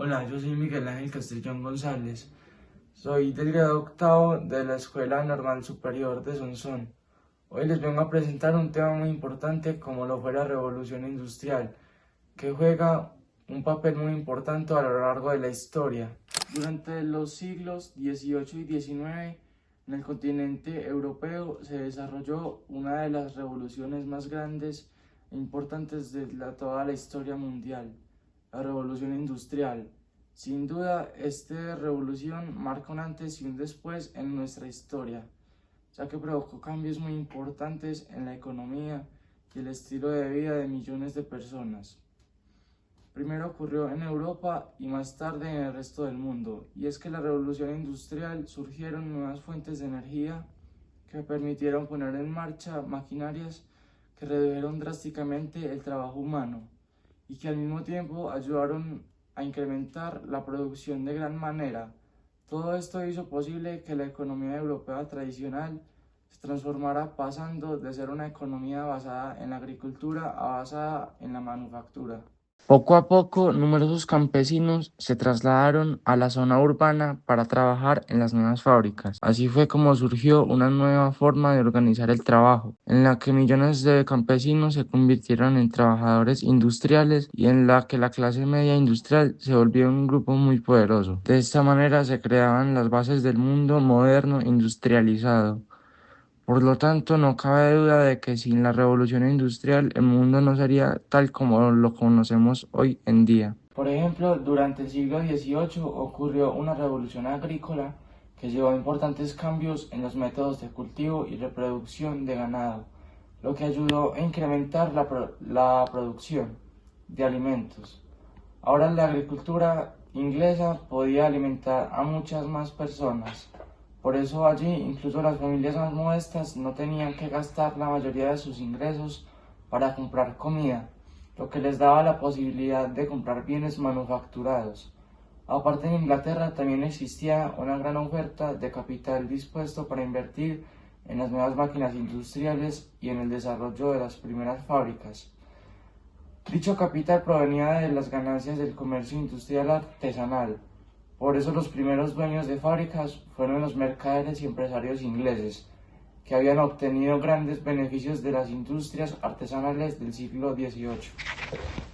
Hola, yo soy Miguel Ángel Castellón González. Soy del grado octavo de la Escuela Normal Superior de Sonsón. Hoy les vengo a presentar un tema muy importante como lo fue la Revolución Industrial, que juega un papel muy importante a lo largo de la historia. Durante los siglos XVIII y XIX, en el continente europeo se desarrolló una de las revoluciones más grandes e importantes de toda la historia mundial, la Revolución Industrial. Sin duda, esta revolución marca un antes y un después en nuestra historia, ya que provocó cambios muy importantes en la economía y el estilo de vida de millones de personas. Primero ocurrió en Europa y más tarde en el resto del mundo, y es que la revolución industrial surgieron nuevas fuentes de energía que permitieron poner en marcha maquinarias que redujeron drásticamente el trabajo humano y que al mismo tiempo ayudaron a incrementar la producción de gran manera. Todo esto hizo posible que la economía europea tradicional se transformara, pasando de ser una economía basada en la agricultura a basada en la manufactura. Poco a poco, numerosos campesinos se trasladaron a la zona urbana para trabajar en las nuevas fábricas. Así fue como surgió una nueva forma de organizar el trabajo, en la que millones de campesinos se convirtieron en trabajadores industriales y en la que la clase media industrial se volvió un grupo muy poderoso. De esta manera se creaban las bases del mundo moderno industrializado. Por lo tanto, no cabe duda de que sin la revolución industrial el mundo no sería tal como lo conocemos hoy en día. Por ejemplo, durante el siglo XVIII ocurrió una revolución agrícola que llevó a importantes cambios en los métodos de cultivo y reproducción de ganado, lo que ayudó a incrementar la producción de alimentos. Ahora la agricultura inglesa podía alimentar a muchas más personas. Por eso allí incluso las familias más modestas no tenían que gastar la mayoría de sus ingresos para comprar comida, lo que les daba la posibilidad de comprar bienes manufacturados. Aparte, en Inglaterra también existía una gran oferta de capital dispuesto para invertir en las nuevas máquinas industriales y en el desarrollo de las primeras fábricas. Dicho capital provenía de las ganancias del comercio industrial artesanal. Por eso los primeros dueños de fábricas fueron los mercaderes y empresarios ingleses, que habían obtenido grandes beneficios de las industrias artesanales del siglo XVIII.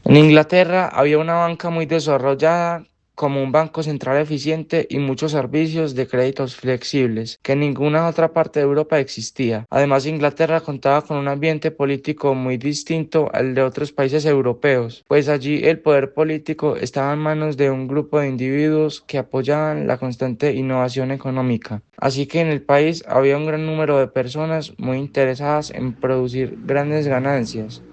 En Inglaterra había una banca muy desarrollada, como un banco central eficiente y muchos servicios de créditos flexibles, que en ninguna otra parte de Europa existía. Además, Inglaterra contaba con un ambiente político muy distinto al de otros países europeos, pues allí el poder político estaba en manos de un grupo de individuos que apoyaban la constante innovación económica. Así que en el país había un gran número de personas muy interesadas en producir grandes ganancias,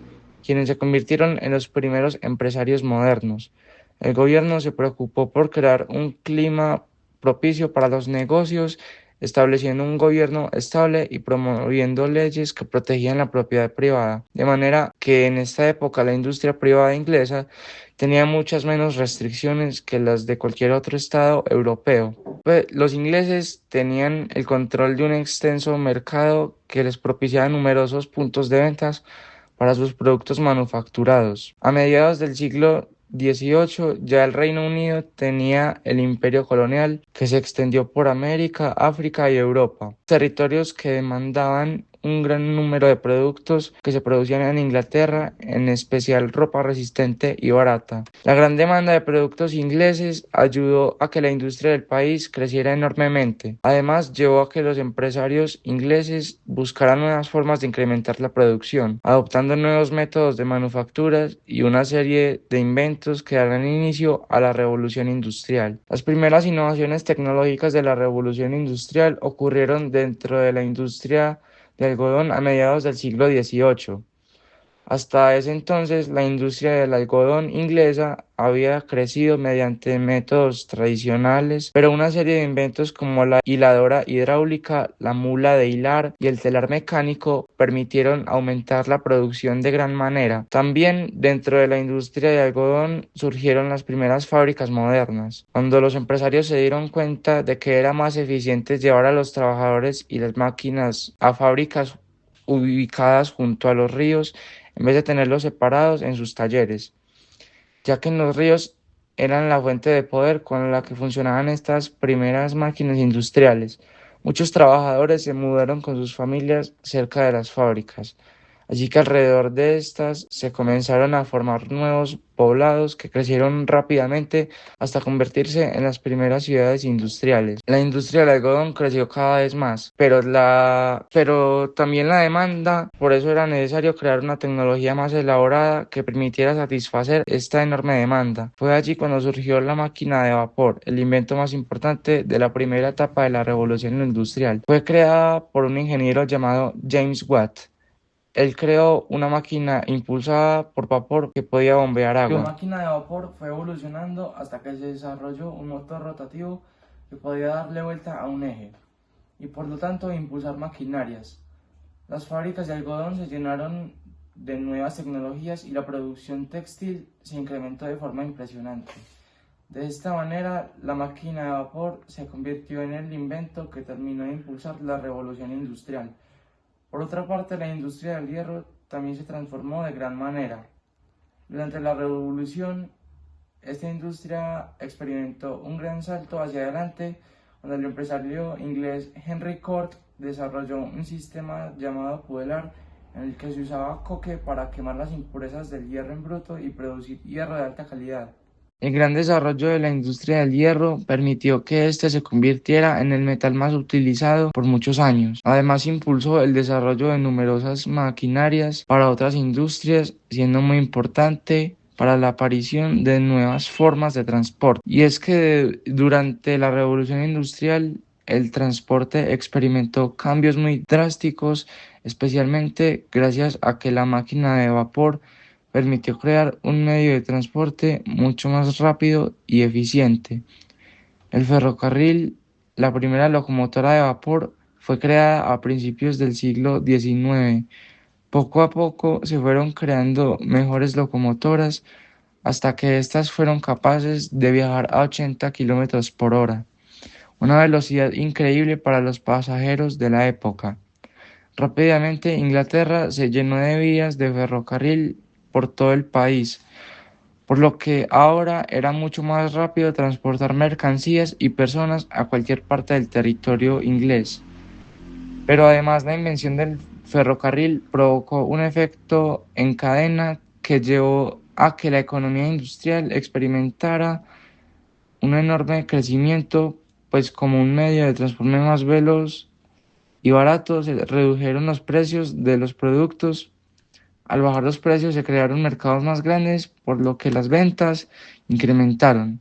quienes se convirtieron en los primeros empresarios modernos. El gobierno se preocupó por crear un clima propicio para los negocios, estableciendo un gobierno estable y promoviendo leyes que protegían la propiedad privada, de manera que en esta época la industria privada inglesa tenía muchas menos restricciones que las de cualquier otro estado europeo. Los ingleses tenían el control de un extenso mercado que les propiciaba numerosos puntos de ventas para sus productos manufacturados. A mediados del siglo XVIII, ya el Reino Unido tenía el imperio colonial que se extendió por América, África y Europa, territorios que demandaban un gran número de productos que se producían en Inglaterra, en especial ropa resistente y barata. La gran demanda de productos ingleses ayudó a que la industria del país creciera enormemente. Además, llevó a que los empresarios ingleses buscaran nuevas formas de incrementar la producción, adoptando nuevos métodos de manufacturas y una serie de inventos que darán inicio a la revolución industrial. Las primeras innovaciones tecnológicas de la revolución industrial ocurrieron dentro de la industria de algodón a mediados del siglo XVIII. Hasta ese entonces, la industria del algodón inglesa había crecido mediante métodos tradicionales, pero una serie de inventos como la hiladora hidráulica, la mula de hilar y el telar mecánico permitieron aumentar la producción de gran manera. También dentro de la industria de algodón surgieron las primeras fábricas modernas, cuando los empresarios se dieron cuenta de que era más eficiente llevar a los trabajadores y las máquinas a fábricas ubicadas junto a los ríos en vez de tenerlos separados en sus talleres, ya que en los ríos eran la fuente de poder con la que funcionaban estas primeras máquinas industriales. Muchos trabajadores se mudaron con sus familias cerca de las fábricas. Así que alrededor de estas se comenzaron a formar nuevos poblados que crecieron rápidamente hasta convertirse en las primeras ciudades industriales. La industria del algodón creció cada vez más, pero también la demanda, por eso era necesario crear una tecnología más elaborada que permitiera satisfacer esta enorme demanda. Fue allí cuando surgió la máquina de vapor, el invento más importante de la primera etapa de la revolución industrial. Fue creada por un ingeniero llamado James Watt. Él creó una máquina impulsada por vapor que podía bombear agua. La máquina de vapor fue evolucionando hasta que se desarrolló un motor rotativo que podía darle vuelta a un eje y por lo tanto impulsar maquinarias. Las fábricas de algodón se llenaron de nuevas tecnologías y la producción textil se incrementó de forma impresionante. De esta manera, la máquina de vapor se convirtió en el invento que terminó de impulsar la revolución industrial. Por otra parte, la industria del hierro también se transformó de gran manera. Durante la revolución, esta industria experimentó un gran salto hacia adelante cuando el empresario inglés Henry Cort desarrolló un sistema llamado puelar en el que se usaba coque para quemar las impurezas del hierro en bruto y producir hierro de alta calidad. El gran desarrollo de la industria del hierro permitió que éste se convirtiera en el metal más utilizado por muchos años. Además, impulsó el desarrollo de numerosas maquinarias para otras industrias, siendo muy importante para la aparición de nuevas formas de transporte. Y es que durante la revolución industrial, el transporte experimentó cambios muy drásticos, especialmente gracias a que la máquina de vapor permitió crear un medio de transporte mucho más rápido y eficiente. El ferrocarril, la primera locomotora de vapor, fue creada a principios del siglo XIX. Poco a poco se fueron creando mejores locomotoras hasta que éstas fueron capaces de viajar a 80 kilómetros por hora, una velocidad increíble para los pasajeros de la época. Rápidamente Inglaterra se llenó de vías de ferrocarril por todo el país, por lo que ahora era mucho más rápido transportar mercancías y personas a cualquier parte del territorio inglés. Pero además la invención del ferrocarril provocó un efecto en cadena que llevó a que la economía industrial experimentara un enorme crecimiento, pues como un medio de transporte más veloz y barato se redujeron los precios de los productos. Al bajar los precios se crearon mercados más grandes, por lo que las ventas incrementaron.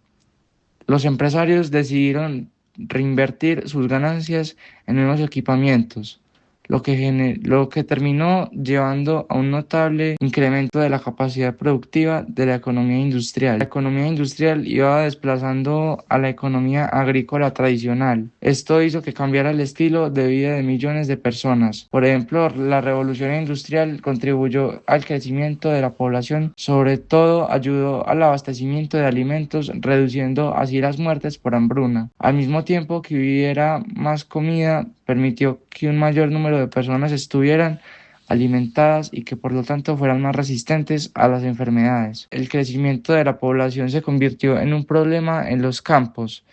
Los empresarios decidieron reinvertir sus ganancias en nuevos equipamientos, lo que terminó llevando a un notable incremento de la capacidad productiva de la economía industrial. La economía industrial iba desplazando a la economía agrícola tradicional. Esto hizo que cambiara el estilo de vida de millones de personas. Por ejemplo, la revolución industrial contribuyó al crecimiento de la población, sobre todo ayudó al abastecimiento de alimentos, reduciendo así las muertes por hambruna. Al mismo tiempo que hubiera más comida, permitió que un mayor número de personas estuvieran alimentadas y que por lo tanto fueran más resistentes a las enfermedades. El crecimiento de la población se convirtió en un problema en los campos,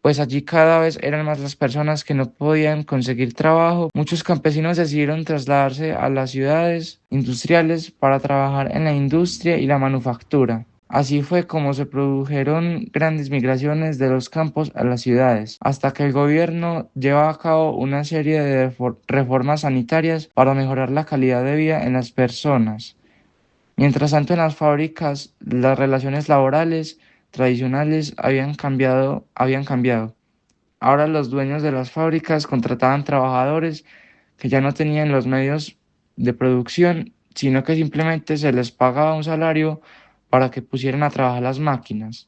pues allí cada vez eran más las personas que no podían conseguir trabajo. Muchos campesinos decidieron trasladarse a las ciudades industriales para trabajar en la industria y la manufactura. Así fue como se produjeron grandes migraciones de los campos a las ciudades, hasta que el gobierno lleva a cabo una serie de reformas sanitarias para mejorar la calidad de vida en las personas. Mientras tanto, en las fábricas, las relaciones laborales tradicionales habían cambiado. Ahora los dueños de las fábricas contrataban trabajadores que ya no tenían los medios de producción, sino que simplemente se les pagaba un salario para que pusieran a trabajar las máquinas.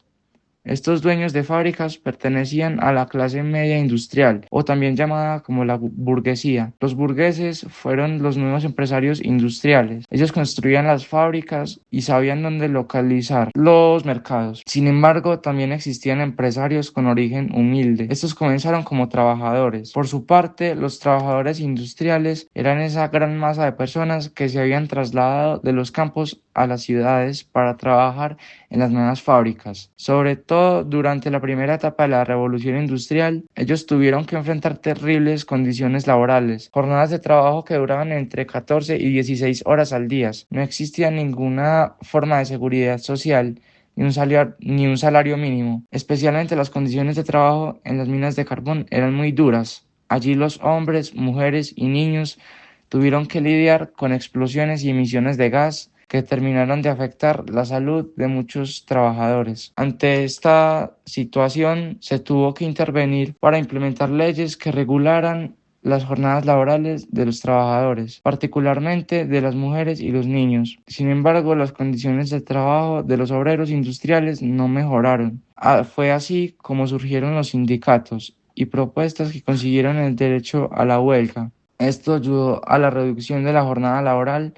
Estos dueños de fábricas pertenecían a la clase media industrial, o también llamada como la burguesía. Los burgueses fueron los nuevos empresarios industriales. Ellos construían las fábricas y sabían dónde localizar los mercados. Sin embargo, también existían empresarios con origen humilde. Estos comenzaron como trabajadores. Por su parte, los trabajadores industriales eran esa gran masa de personas que se habían trasladado de los campos a las ciudades para trabajar en las nuevas fábricas. Sobre todo durante la primera etapa de la revolución industrial, ellos tuvieron que enfrentar terribles condiciones laborales, jornadas de trabajo que duraban entre 14 y 16 horas al día. No existía ninguna forma de seguridad social ni un salario mínimo. Especialmente las condiciones de trabajo en las minas de carbón eran muy duras. Allí los hombres, mujeres y niños tuvieron que lidiar con explosiones y emisiones de gas que terminaron de afectar la salud de muchos trabajadores. Ante esta situación, se tuvo que intervenir para implementar leyes que regularan las jornadas laborales de los trabajadores, particularmente de las mujeres y los niños. Sin embargo, las condiciones de trabajo de los obreros industriales no mejoraron. Fue así como surgieron los sindicatos y propuestas que consiguieron el derecho a la huelga. Esto ayudó a la reducción de la jornada laboral,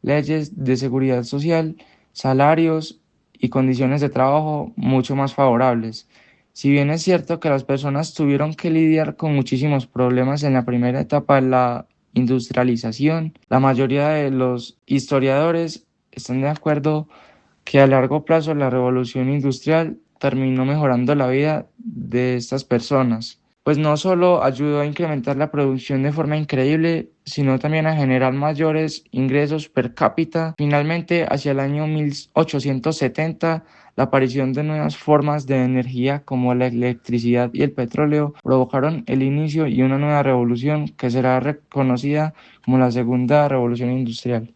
leyes de seguridad social, salarios y condiciones de trabajo mucho más favorables. Si bien es cierto que las personas tuvieron que lidiar con muchísimos problemas en la primera etapa de la industrialización, la mayoría de los historiadores están de acuerdo que a largo plazo la revolución industrial terminó mejorando la vida de estas personas, pues no solo ayudó a incrementar la producción de forma increíble, sino también a generar mayores ingresos per cápita. Finalmente, hacia el año 1870, la aparición de nuevas formas de energía como la electricidad y el petróleo provocaron el inicio y una nueva revolución que será reconocida como la Segunda Revolución Industrial.